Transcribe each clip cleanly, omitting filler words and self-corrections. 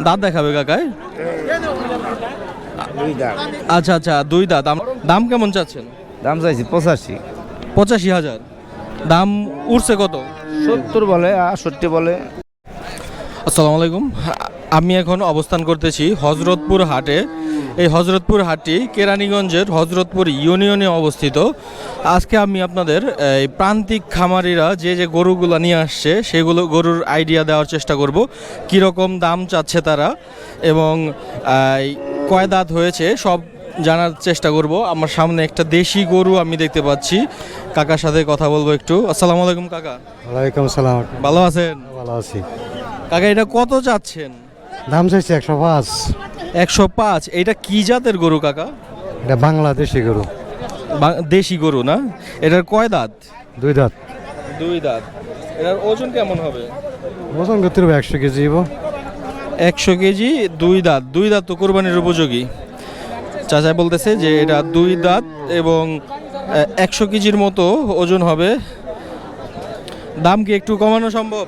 দাঁত দেখাবে কাকায়? দুই দাঁত। আচ্ছা আচ্ছা, দুই দাঁত। দাম কেমন চাচ্ছেন? দাম চাইছি 85। 85,000। দাম উঠছে কত? 70 বলে, 68 বলে। আসসালামু আলাইকুম। আমি এখন অবস্থান করতেছি হযরতপুর হাটে। এই হযরতপুর হাটটি কেরানীগঞ্জের হযরতপুর ইউনিয়নে অবস্থিত। আজকে আমি আপনাদের এই প্রান্তিক খামারিরা যে যে গরুগুলো নিয়ে আসছে সেগুলো গরুর আইডিয়া দেওয়ার চেষ্টা করব, কীরকম দাম চাচ্ছে তারা এবং কয় দাঁত হয়েছে সব জানার চেষ্টা করব। আমার সামনে একটা দেশি গরু আমি দেখতে পাচ্ছি, কাকার সাথে কথা বলবো একটু। আসসালামু আলাইকুম কাকা। ওয়ালাইকুম সালাম। ভালো আছেন? ভালো আছি। কাকা এটা কত চাচ্ছেন? দাম চাইছি 105। 105। এটা কি জাতের গরু কাকা? এটা বাংলাদেশি গরু। দেশি গরু না? এটার কয় দাঁত? দুই দাঁত। দুই দাঁত। এটার ওজন কেমন হবে? ওজন করতে হবে 100 কেজি। 100 কেজি। দুই দাঁত। দুই দাঁত তো কোরবানির উপযোগী। চাচা বলতেছে যে এটা দুই দাঁত এবং 100 কেজির মতো ওজন হবে। দাম কি একটু কমানো সম্ভব?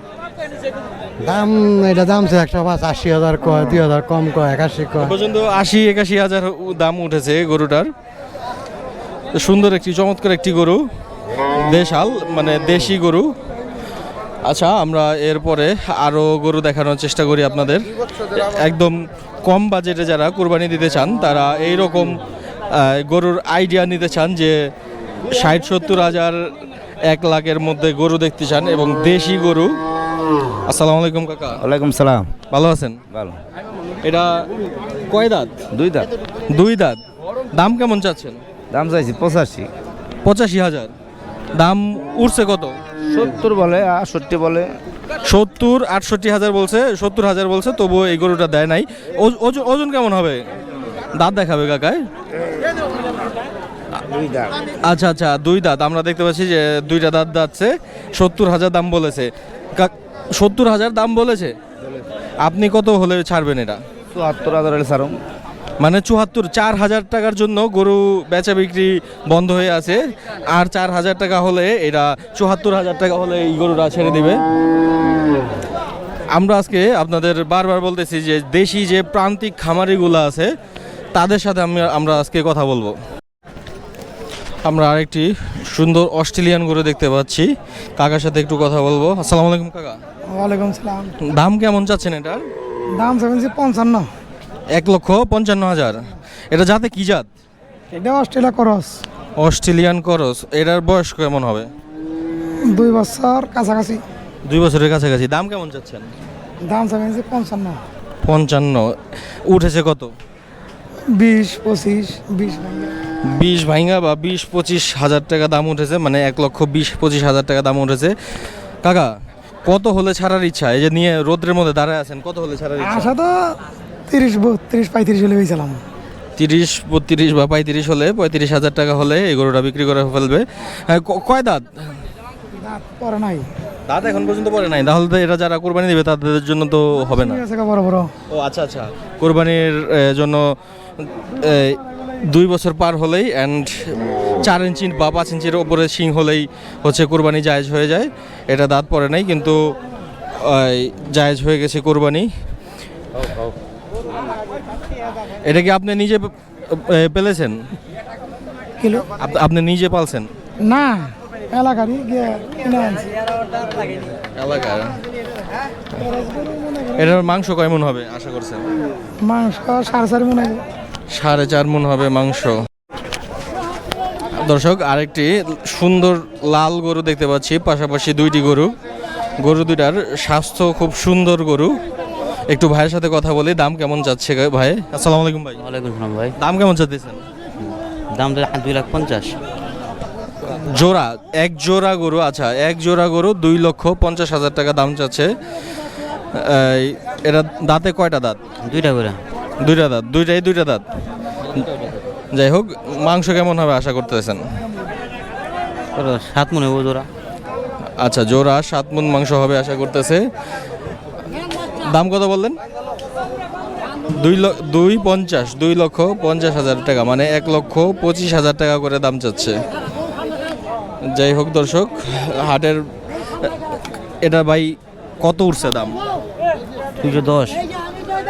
দাম এটা দাম চাই 105। 80,000 কয়, 2,000 কম কয়, 81 কয়। পর্যন্ত 80-81 হাজার দাম উঠেছে গরুটার। সুন্দর একটি চমৎকার একটি গরু, দেশাল মানে দেশি গরু। আচ্ছা, আমরা এরপরে আরও গরু দেখানোর চেষ্টা করি আপনাদের। একদম কম বাজেটে যারা কুরবানি দিতে চান তারা এই রকম গরুর আইডিয়া নিতে চান, যে 60-70 হাজার 1 লাখের মধ্যে গরু দেখতে চান এবং দেশি গরু। আসসালামু আলাইকুম কাকা। ওয়ালাইকুম সালাম। ভালো আছেন? ভালো। এটা কয় দাঁত? দুই দাঁত। দুই দাঁত। দাম কেমন চাচ্ছেন? দাম চাইছি 85। 85,000। দাম উঠছে কত? 70 বলে, 68 বলে। 70-68 হাজার বলছে, 70 হাজার বলছে, তবুও এই গরুটা দেয় নাই। ওজন কেমন হবে? দাঁত দেখাবে কাকায়? দুই দাঁত। আচ্ছা আচ্ছা, দুই দাঁত। আমরা দেখতে পাচ্ছি যে দুইটা দাঁত যাচ্ছে। 70,000 দাম বলেছে। 70,000 দাম বলেছে। আপনি কত হলে ছাড়বেন এটা? 74,000 হলে ছাড়ুন। মানে 4,000 টাকার জন্য গরু বেচা বিক্রি বন্ধ হয়ে আছে। আর 4,000 টাকা হলে এটা 74,000 টাকা হলে এই গরুটা ছেড়ে দিবে। আমরা আজকে আপনাদের বারবার বলতেছি যে দেশি যে প্রান্তিক খামারিগুলো আছে তাদের সাথে আমরা আজকে কথা বলবো। আমরা আরেকটি সুন্দর অস্ট্রেলিয়ান গরু দেখতে পাচ্ছি, কাকার সাথে একটু কথা বলবো। আসসালামু আলাইকুম কাকা। ওয়ালাইকুম সালাম। দাম কেমন চাচ্ছেন এটার? দাম চাইছি 55। 1,55,000। এটা জাতে কি জাত? এটা অস্ট্রেলিয়া ক্রস। অস্ট্রেলিয়ান করস। এটার বয়স কেমন হবে? 2 বছর কাছাকাছি। 2 বছরের কাছাকাছি। দাম কেমন চাচ্ছেন? দাম চাইছি 55। 55। উঠেছে কত? 20, 25, 20। 20 ভাঙা বা 20-25 হাজার টাকা দাম উঠেছে, মানে 1,20,25 হাজার টাকা দাম উঠেছে। কাকা কত হলে ছাড়ার ইচ্ছা? এই যে নিয়ে রোদ্রের মধ্যে দাঁড়ায় আছেন, কত হলে ছাড়ার ইচ্ছা? আশা তো 30, 32, 35 হলে হয়েছিলাম। 30-32 বা 35 হলে, 35 হাজার টাকা হলে এই গরুটা বিক্রি করে ফেলবে। কয় দাঁত? দাঁত পরে নাই। দাঁত এখন পর্যন্ত পড়ে নাই। তাহলে তো এটা যারা কোরবানি দেবে তাদের জন্য তো হবে না। ঠিক আছে, বড় বড়। ও আচ্ছা আচ্ছা, কোরবানির জন্য 2 বছর পার হলেই অ্যান্ড 4 ইঞ্চি বা 5 ইঞ্চির ওপরে শিং হলেই হচ্ছে কোরবানি জায়েজ হয়ে যায়। এটা দাঁত পড়ে নাই কিন্তু জায়েজ হয়ে গেছে কোরবানি। এটা কি আপনি নিজে পেলেছেন? কিলো আপনি নিজে পালছেন? না, এলাকারই গিয়ে কিনে আনছি। এলাকার। এটার মাংস কয় মণ হবে আশা করছেন? মাংস 4.5 মণ হবে। 4.5 মণ হবে মাংস। দর্শক, আরেকটি সুন্দর লাল গরু দেখতে পাচ্ছি, পাশাপাশি দুইটি গরু। গরু দুইটার স্বাস্থ্য খুব সুন্দর গরু। একটু ভাইয়ের সাথে কথা বলি। দাম কেমন যাচ্ছে ভাই? আসসালামু আলাইকুম ভাই। ওয়ালাইকুম সালাম ভাই। দাম কেমন চাচ্ছেন? দাম তো 2,50,000 জোড়া। এক জোড়া গরু। আচ্ছা, এক জোড়া গরু 2,50,000 টাকা দাম চাচ্ছে। এটা দাঁতে কয়টা দাঁত? দুইটা করে। দুইটা দাঁত। দুইটা দাঁত। যাই হোক, মাংস কেমন হবে আশা করতেছেন? 7 মণ হবে জোড়া। আচ্ছা, জোড়া 7 মণ মাংস হবে আশা করতেছে। দাম কত বললেন? 2,50,000 টাকা, মানে 1,25,000 টাকা করে দাম চাচ্ছে। যাই হোক দর্শক, হাটের এটা ভাই কত উঠছে দাম? 210।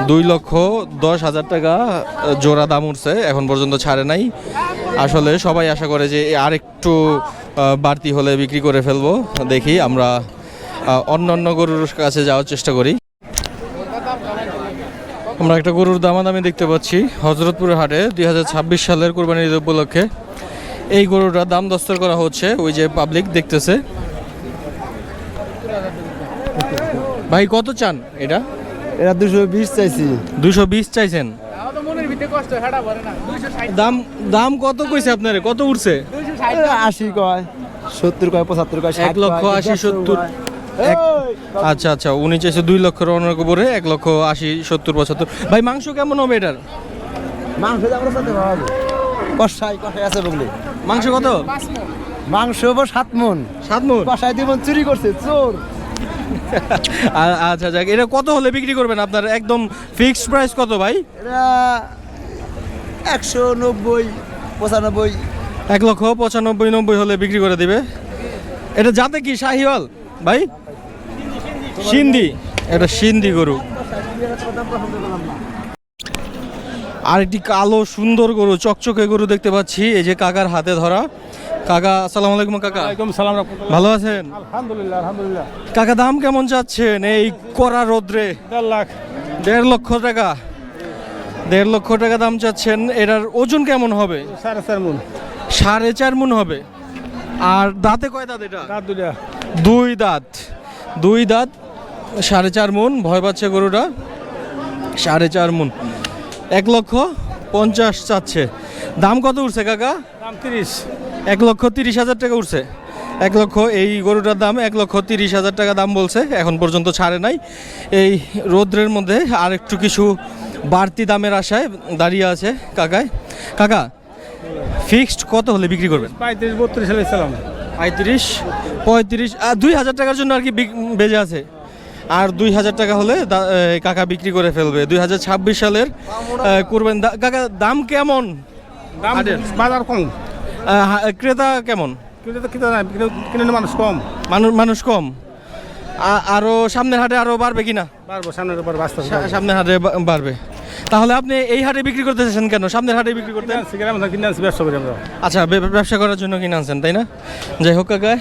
2,10,000 টাকা জোড়া দাম উঠছে, এখন পর্যন্ত ছাড়ে নাই। আসলে সবাই আশা করে যে আর একটু বাড়তি হলে বিক্রি করে ফেলবো। দেখি আমরা অন্য গরুর কাছে যাওয়ার চেষ্টা করি। আমরা একটা গরুর দামাদামি দেখতে পাচ্ছি হজরতপুর হাটে 2026 সালের কোরবানির ঈদ উপলক্ষে। এই গরুটার দাম দস্তর করা হচ্ছে, ওই যে পাবলিক দেখতেছে। ভাই কত চান এটা? এটা 220 চাইছি। 220 চাইছেন? দাম কত কইছে আপনারে, কত উঠছে? 80 কয়, 70 কয়, 75 কয়, 1,80,70। আচ্ছা আচ্ছা, উনি চাইছে 2 লক্ষের অনেক উপরে, 1,80,70, 75। ভাই মাংস কেমন হবে এটার? মাংস আমরা সাথে ভালো কষাই আছে বগলে। মাংস কত? মাংস হবো 7 মণ। 7 মণ? কষাই দিবন চুরি করছে চোর। আচ্ছা যাক, এটা কত হলে বিক্রি করবেন আপনার? একদম ফিক্সড প্রাইস কত ভাই? এটা 190, 95। 1,95,90 হলে বিক্রি করে দিবে। এটা যাতে কি শাহিওয়াল ভাই? সিন্ধি, এটা সিন্ধি গরু। আর একটি কালো সুন্দর গরু, চকচকে গরু দেখতে পাচ্ছি, এই যে কাকার হাতে ধরা। কাকা আসসালামু আলাইকুম। কাকা সালাম। ভালো আছেন? আলহামদুলিল্লাহ। কাকা দাম কেমন চাচ্ছেন এই কড়া রোদ্রে? 1.5 লাখ। 1.5 লক্ষ টাকা। 1.5 লক্ষ টাকা দাম চাচ্ছেন। এটার ওজন কেমন হবে? 4.5 মণ। 4.5 মণ হবে। আর দাঁতে কয় দাঁত এটা? দাঁত দুইটা। 2 দাঁত। 2 দাঁত, 4.5 মণ। ভয় পাচ্ছে গরুটা। 4.5 মণ, 1,50,000 চাচ্ছে। দাম কত উঠছে কাকা? দাম 30। 1,30,000 টাকা উঠছে। 1 লক্ষ, এই গরুটার দাম 1,30,000 টাকা দাম বলছে, এখন পর্যন্ত ছাড়ে নাই। এই রৌদ্রের মধ্যে আর একটু কিছু বাড়তি দামের আশায় দাঁড়িয়ে আছে কাকায়। কাকা ফিক্সড কত হলে বিক্রি করবেন? 35-32 সালে ছিলাম। 35, 35, 2,000 টাকার জন্য আর কি বেজে আছে। আর 2,000 টাকা হলে কাকা বিক্রি করে ফেলবে। 2026 সালের করবেন। কাকা দাম কেমন? দাম হাটের? বাজার কম। ক্রেতা কেমন? কিনে মানুষ কম। মানুষ কম। আরো সামনের হাটে আরো বাড়বে কিনা? পারবো সামনের উপর বাস্তব। সামনের হাটে বাড়বে। তাহলে আপনি এই হাটে বিক্রি করতে চাচ্ছেন কেন? সামনের হাটে বিক্রি করতে? কিনে আনছি ব্যবসা করি আমরা। আচ্ছা, ব্যবসা করার জন্য কিনে আনছেন তাই না? যাই হোক কাকা,